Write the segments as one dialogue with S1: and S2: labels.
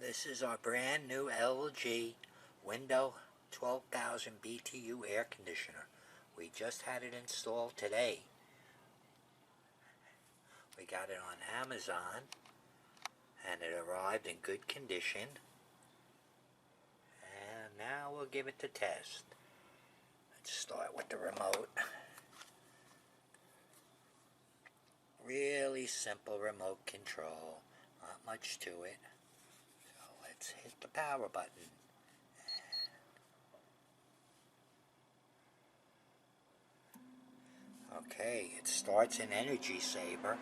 S1: This is our brand new LG window 12,000 BTU air conditioner. We just had it installed today. We got it on Amazon and it arrived in good condition. And now we'll give it the test. Let's start with the remote. Really simple remote control. Not much to it. So let's hit the power button. Okay, it starts in energy saver.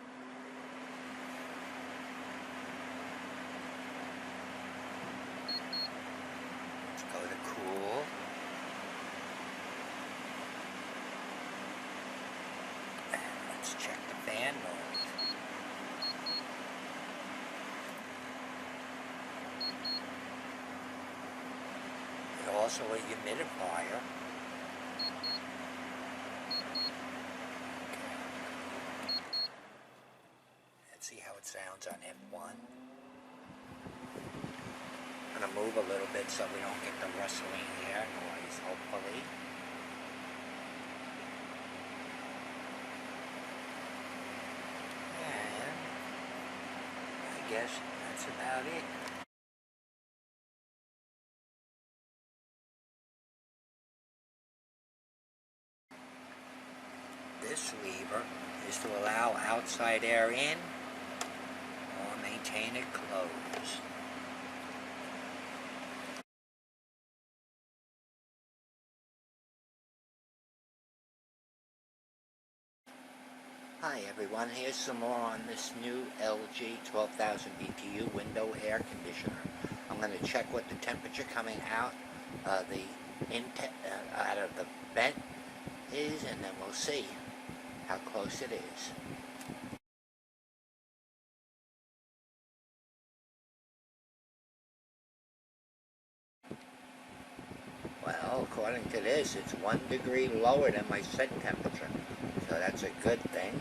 S1: Let's go to cool. And let's check the fan mode. It's also a humidifier. See how it sounds on F1. I'm going to move a little bit so we don't get the rustling air noise, hopefully. And I guess that's about it. This lever is to allow outside air in or maintain it closed. Hi everyone, here's some more on this new LG 12,000 BTU window air conditioner. I'm going to check what the temperature coming out of the vent is, and then we'll see how close it is. Well, according to this, it's 1 degree lower than my set temperature, so that's a good thing.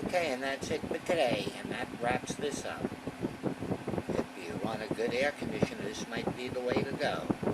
S1: Okay, and that's it for today, and that wraps this up. If you want a good air conditioner, this might be the way to go.